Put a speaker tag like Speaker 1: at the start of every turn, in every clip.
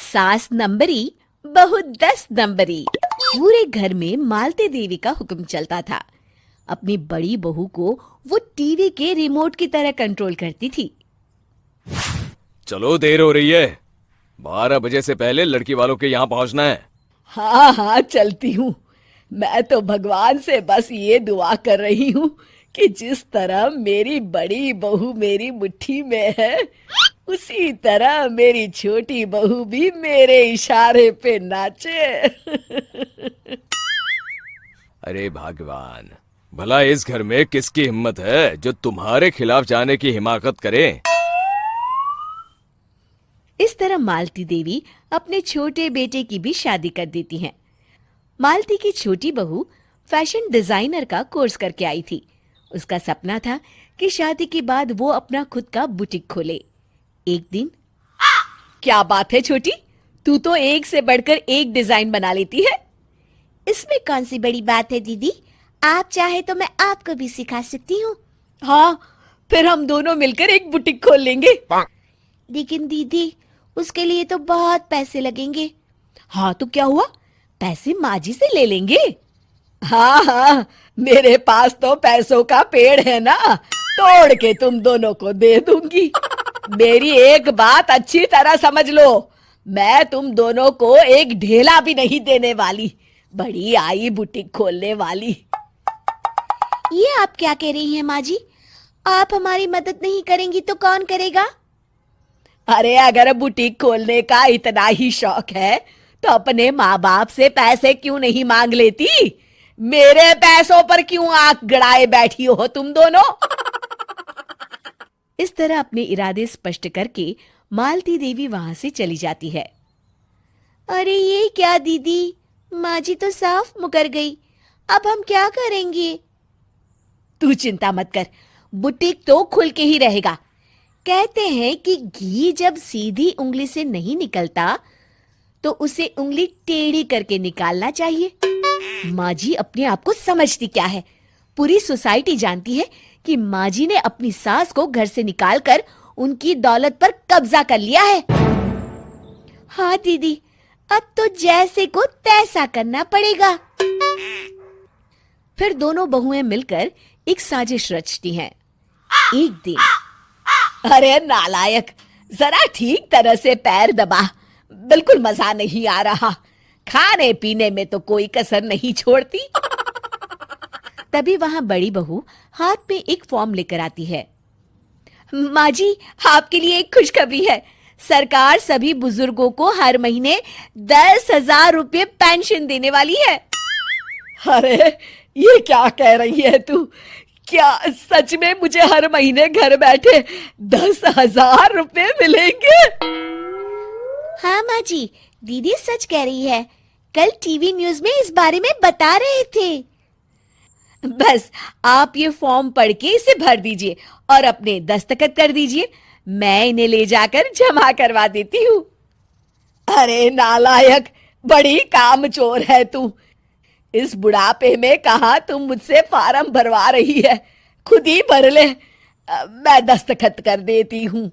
Speaker 1: सास नंबरी, बहू 10 नंबरी। पूरे घर में मालती देवी का हुक्म चलता था। अपनी बड़ी बहू को वो टीवी के रिमोट की तरह कंट्रोल करती थी।
Speaker 2: चलो, देर हो रही है। 12 बजे से पहले लड़की वालों के यहाँ पहुंचना है।
Speaker 3: हाँ हाँ, चलती हूँ। मैं तो भगवान से बस ये दुआ कर रही हूँ कि जिस तरह मेरी बड़ी बहू मेरी मुट्ठी में है, उसी तरह मेरी छोटी बहू भी मेरे इशारे पे नाचे।
Speaker 2: अरे भगवान, भला इस घर में किसकी हिम्मत है जो तुम्हारे खिलाफ जाने की हिमाकत करे।
Speaker 1: इस तरह मालती देवी अपने छोटे बेटे की भी शादी कर देती हैं। मालती की छोटी बहू फैशन डिजाइनर का कोर्स करके आई थी। उसका सपना था कि शादी के बाद वो अपना खुद का बुटीक खोले। एक दिन,
Speaker 3: क्या बात है छोटी, तू तो एक से बढ़कर एक डिजाइन बना लेती है।
Speaker 1: इसमें कौन सी बड़ी बात है दीदी? आप चाहे तो मैं आपको भी सिखा सकती हूँ।
Speaker 3: हाँ, फिर हम दोनों मिलकर एक बुटीक खोल लेंगे।
Speaker 1: लेकिन दीदी, उसके लिए तो बहुत पैसे लगेंगे।
Speaker 3: हाँ तो क्या हुआ, पैसे माँ जी से ले लेंगे। हाँ हाँ, मेरे पास तो पैसों का पेड़ है ना, तोड़ के तुम दोनों को दे दूंगी। मेरी एक बात अच्छी तरह समझ लो, मैं तुम दोनों को एक ढेला भी नहीं देने वाली। बड़ी आई बुटीक खोलने वाली।
Speaker 1: ये आप क्या कह रही हैं माँ जी? आप हमारी मदद नहीं करेंगी तो कौन करेगा?
Speaker 3: अरे अगर बुटीक खोलने का इतना ही शौक है तो अपने माँ बाप से पैसे क्यों नहीं मांग लेती? मेरे पैसों पर क्यों आंख गड़ाए बैठी हो तुम दोनों?
Speaker 1: इस तरह अपने इरादे स्पष्ट करके मालती देवी वहां से चली जाती है। अरे ये क्या दीदी, माँ जी तो साफ मुकर गई। अब हम क्या करेंगे?
Speaker 3: तू चिंता मत कर, बुटीक तो खुल के ही रहेगा।
Speaker 1: कहते हैं कि घी जब सीधी उंगली से नहीं निकलता तो उसे उंगली टेढ़ी करके निकालना चाहिए। माँ जी अपने आप को समझती क्या है? पूरी सोसाइटी जानती है कि माँ जी ने अपनी सास को घर से निकालकर उनकी दौलत पर कब्जा कर लिया है। हाँ दीदी, अब तो जैसे को तैसा करना पड़ेगा। फिर दोनों बहुएं मिलकर एक साजिश रचती हैं। एक दिन,
Speaker 3: अरे नालायक, जरा ठीक तरह से पैर दबा, बिल्कुल मजा नहीं आ रहा। खाने पीने में तो कोई कसर नहीं छोड़ती।
Speaker 1: तभी वहां बड़ी बहू हाथ में एक फॉर्म लेकर आती है।
Speaker 3: माँ जी, आपके लिए एक खुशखबरी है। सरकार सभी बुजुर्गों को हर महीने 10,000 रुपये पेंशन देने वाली है। अरे ये क्या कह रही है तू? क्या सच में मुझे हर महीने घर बैठे 10,000 रुपये मिलेंगे?
Speaker 1: हाँ माँ जी, दीदी सच कह रही है। कल टीवी न्यूज में इस बारे में बता रहे थे।
Speaker 3: बस आप ये फॉर्म पढ़ के इसे भर दीजिए और अपने दस्तखत कर दीजिए। मैं इन्हें ले जाकर जमा करवा देती हूँ। अरे नालायक, बड़ी कामचोर है तू। इस बुढ़ापे में कहाँ तुम मुझसे फार्म भरवा रही है? खुद ही भर ले, मैं दस्तखत कर देती हूँ।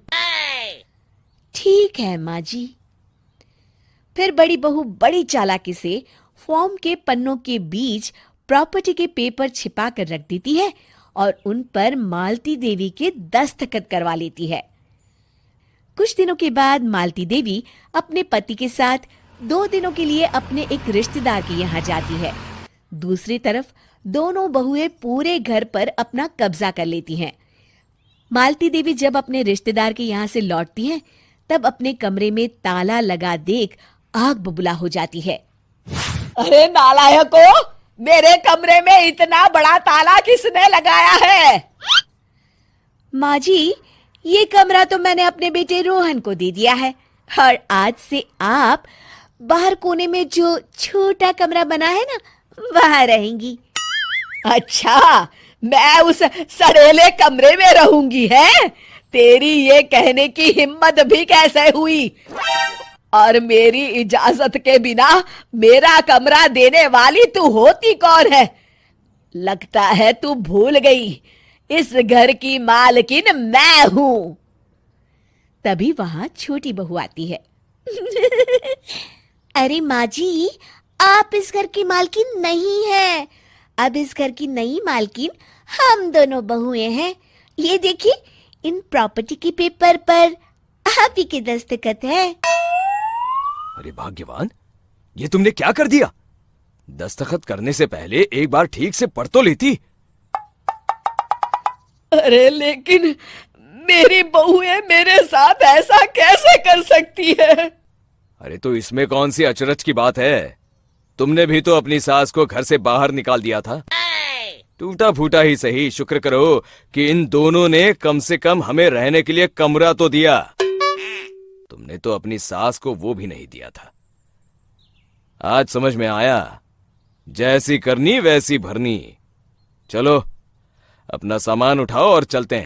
Speaker 1: ठीक है माँ जी। फिर बड़ी बहू बड़ी चालाकी से फॉर्म के पन्नों के बीच प्रॉपर्टी के पेपर छिपा कर रख देती है और उन पर मालती देवी के दस्तखत करवा लेती है। कुछ दिनों के बाद मालती देवी अपने पति के साथ 2 दिनों के लिए अपने एक रिश्तेदार के यहाँ जाती है। दूसरी तरफ दोनों बहुएं पूरे घर पर अपना कब्जा कर लेती हैं। मालती देवी जब अपने रिश्तेदार के यहाँ से लौटती हैं, तब अपने कमरे में ताला लगा देख आग बबूला हो जाती है।
Speaker 3: अरे नालायको, मेरे कमरे में इतना बड़ा ताला किसने लगाया है?
Speaker 1: माँ जी, ये कमरा तो मैंने अपने बेटे रोहन को दे दिया है और आज से आप बाहर कोने में जो छोटा कमरा बना है ना, वहां रहेंगी।
Speaker 3: अच्छा, मैं उस सड़ेले कमरे में रहूंगी है? तेरी ये कहने की हिम्मत भी कैसे हुई? और मेरी इजाजत के बिना मेरा कमरा देने वाली तू होती कौन है? लगता है तू भूल गई, इस घर की मालकिन मैं हूं।
Speaker 1: तभी वहां छोटी बहू आती है।
Speaker 3: अरे माँ जी, आप इस घर की मालकिन नहीं है। अब इस घर की नई मालकिन हम दोनों बहुएं हैं। ये देखिए, इन प्रॉपर्टी के पेपर पर आप ही के दस्तखत है।
Speaker 2: अरे भाग्यवान, ये तुमने क्या कर दिया? दस्तखत करने से पहले एक बार ठीक से पढ़ तो लेती।
Speaker 1: अरे लेकिन मेरी बहुएं मेरे साथ ऐसा कैसे कर सकती है?
Speaker 2: अरे तो इसमें कौन सी अचरज की बात है? तुमने भी तो अपनी सास को घर से बाहर निकाल दिया था। टूटा फूटा ही सही, शुक्र करो कि इन दोनों ने कम से कम हमें रहने के लिए कमरा तो दिया। तुमने तो अपनी सास को वो भी नहीं दिया था। आज समझ में आया, जैसी करनी वैसी भरनी। चलो, अपना सामान उठाओ और चलते हैं।